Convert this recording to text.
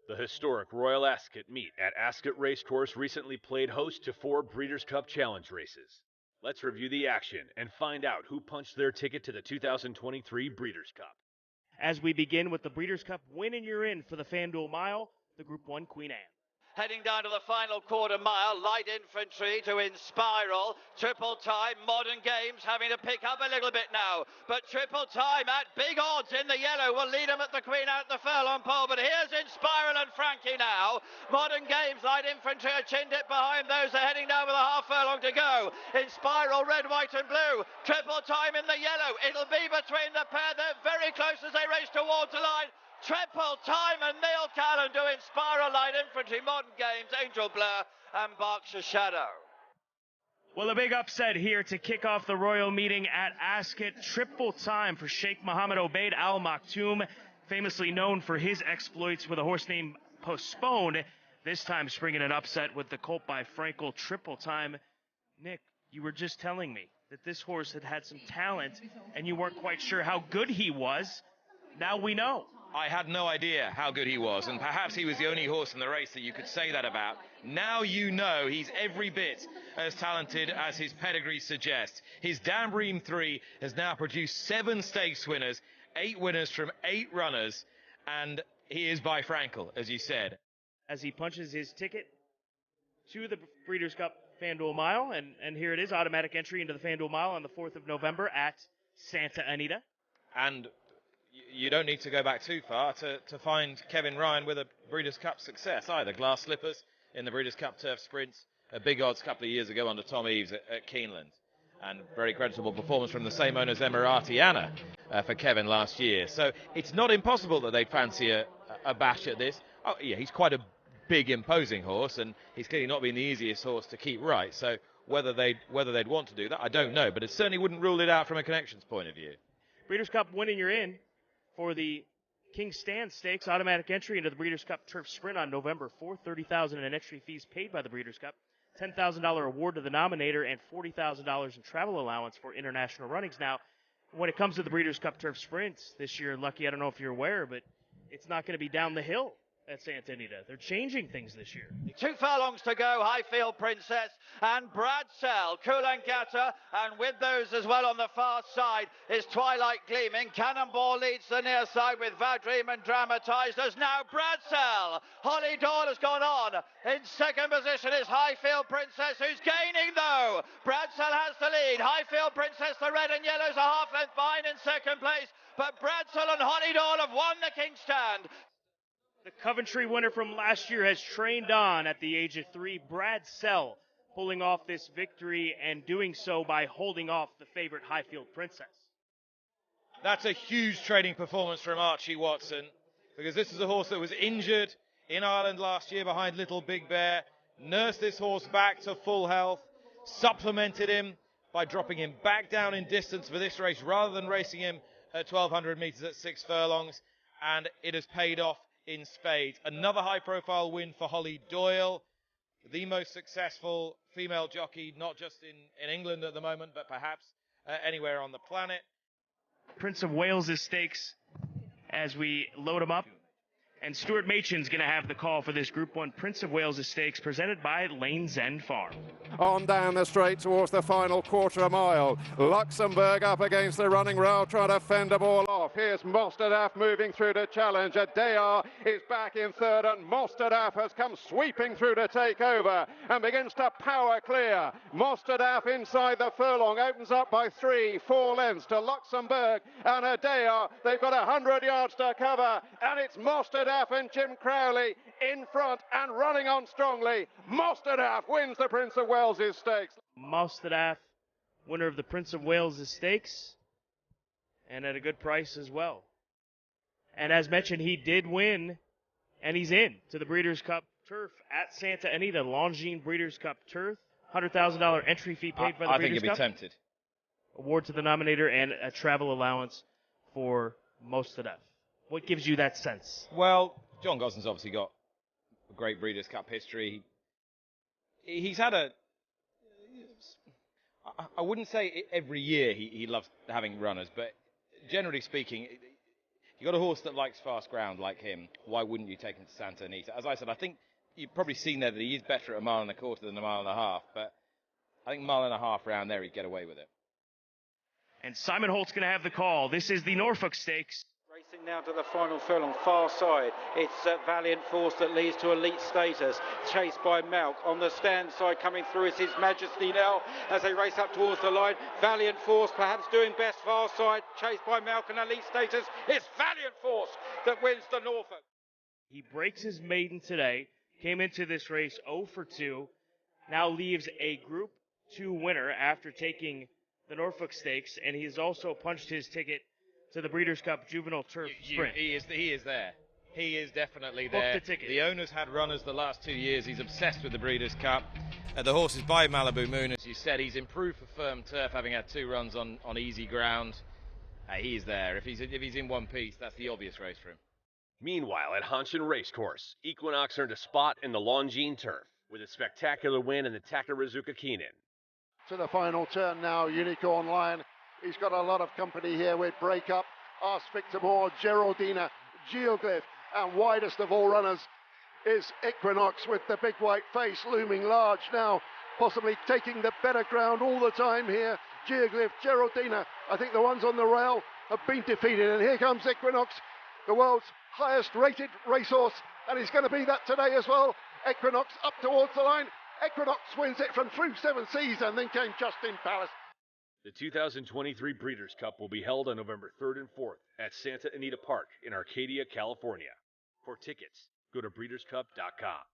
The historic Royal Ascot meet at Ascot Racecourse recently played host to 4 Breeders' Cup Challenge races. Let's review the action and find out who punched their ticket to the 2023 Breeders' Cup. As we begin with the Breeders' Cup win and you're in for the FanDuel Mile, the Group 1 Queen Anne. Heading down to the final quarter mile, light infantry to Inspiral, triple time, Modern Games having to pick up a little bit now, but triple time at big odds in the yellow will lead them at the Queen out the furlong pole, but here's Inspiral and Frankie now. Modern Games, light infantry are chinned it behind those, are heading down with a half furlong to go. Inspiral, red, white and blue, triple time in the yellow, it'll be between the pair, they're very close as they race towards the line. Triple time and Neil Callan to Inspiral, light infantry, Modern Games, Angel Blur and Berkshire Shadow. Well, a big upset here to kick off the Royal meeting at Ascot. Triple time for Sheikh Mohammed Obeid Al Maktoum, famously known for his exploits with a horse named Postponed. This time springing an upset with the colt by Frankel. Triple time. Nick, you were just telling me that this horse had some talent and you weren't quite sure how good he was. Now we know. I had no idea how good he was, and perhaps he was the only horse in the race that you could say that about. Now you know he's every bit as talented as his pedigree suggests. His Dambream 3 has now produced 7 stakes winners, 8 winners from 8 runners, and he is by Frankel, as you said. As he punches his ticket to the Breeders' Cup FanDuel Mile, and here it is, automatic entry into the FanDuel Mile on the 4th of November at Santa Anita. And you don't need to go back too far to find Kevin Ryan with a Breeders' Cup success either. Glass Slippers in the Breeders' Cup Turf Sprints, a big odds a couple of years ago under Tom Eaves at Keeneland. And very creditable performance from the same owners, Emiratiana, for Kevin last year. So it's not impossible that they'd fancy a bash at this. Oh, yeah, he's quite a big, imposing horse, and he's clearly not been the easiest horse to keep right. So whether they'd want to do that, I don't know. But it certainly wouldn't rule it out from a connections point of view. Breeders' Cup winning you're in for the King Stan Stakes, automatic entry into the Breeders' Cup Turf Sprint on November 4th. $30,000 in entry fees paid by the Breeders' Cup. $10,000 award to the nominator and $40,000 in travel allowance for international runnings. Now, when it comes to the Breeders' Cup Turf Sprints this year, Lucky, I don't know if you're aware, but it's not going to be down the hill at Santa Anita. They're changing things this year. 2 furlongs to go, Highfield Princess and Bradsell, Coolangatta, and with those as well on the far side is Twilight Gleaming. Cannonball leads the near side with Vadream and Dramatized. There's now Bradsell. Holly Dawn has gone on. In second position is Highfield Princess, who's gaining though. Bradsell has the lead. Highfield Princess, the red and yellows, a half length behind in second place, but Bradsell and Holly Dawn have won the King Stand. The Coventry winner from last year has trained on at the age of 3. Bradsell pulling off this victory and doing so by holding off the favorite Highfield Princess. That's a huge trading performance from Archie Watson, because this is a horse that was injured in Ireland last year behind Little Big Bear, nursed this horse back to full health, supplemented him by dropping him back down in distance for this race rather than racing him at 1,200 metres at 6 furlongs, and it has paid off in spades. Another high-profile win for Holly Doyle, the most successful female jockey, not just in England at the moment, but perhaps anywhere on the planet. Prince of Wales' stakes as we load them up. And Stuart Machen's going to have the call for this Group 1 Prince of Wales' Stakes presented by Lane's End Farm. On down the straight towards the final quarter mile. Luxembourg up against the running rail, trying to fend the ball off. Here's Mostadaf moving through to challenge. Adayar is back in third, and Mostadaf has come sweeping through to take over and begins to power clear. Mostadaf inside the furlong opens up by 3-4 lengths to Luxembourg and Adayar. They've got 100 yards to cover, and it's Mostadaf and Jim Crowley in front and running on strongly. Mostadaf wins the Prince of Wales' Stakes. Mostadaf, winner of the Prince of Wales' Stakes, and at a good price as well. And as mentioned, he did win, and he's in to the Breeders' Cup Turf at Santa Anita, Longines Breeders' Cup Turf. $100,000 entry fee paid by the Breeders' Cup. I think he'd be tempted. Award to the nominator and a travel allowance for Mostadaf. What gives you that sense? Well, John Gosden's obviously got a great Breeders' Cup history. He's had I wouldn't say every year he loves having runners, but generally speaking, You got a horse that likes fast ground like him. Why wouldn't you take him to Santa Anita? As I said, I think you've probably seen there that he is better at a mile and a quarter than a mile and a half, but I think mile and a half round there he'd get away with it. And Simon Holt's going to have the call. This is the Norfolk Stakes. Racing now to the final furlong, far side. It's Valiant Force that leads to elite status, chased by Malk. On the stand side coming through is His Majesty now as they race up towards the line. Valiant Force perhaps doing best, far side, chased by Malk and elite status. It's Valiant Force that wins the Norfolk. He breaks his maiden today, came into this race 0 for 2, now leaves a Group 2 winner after taking the Norfolk Stakes, and he has also punched his ticket to the Breeders' Cup Juvenile Turf Sprint. He is there. He is definitely there. Book the ticket. The owner's had runners the last 2 years. He's obsessed with the Breeders' Cup. The horse is by Malibu Moon, as you said. He's improved for firm turf, having had 2 runs on easy ground. He is there. If he's in one piece, that's the obvious race for him. Meanwhile, at Hanshin Racecourse, Equinox earned a spot in the Longines turf with a spectacular win in the Takarazuka Keenan. To the final turn now, Unicorn Lion. He's got a lot of company here with Breakup, Ask Victor Moore, Geraldina, Geoglyph, and widest of all runners is Equinox with the big white face looming large now, possibly taking the better ground all the time here. Geoglyph, Geraldina, I think the ones on the rail have been defeated, and here comes Equinox, the world's highest rated racehorse, and he's going to be that today as well. Equinox up towards the line. Equinox wins it from through 7 seas, and then came Justin Palace. The 2023 Breeders' Cup will be held on November 3rd and 4th at Santa Anita Park in Arcadia, California. For tickets, go to breederscup.com.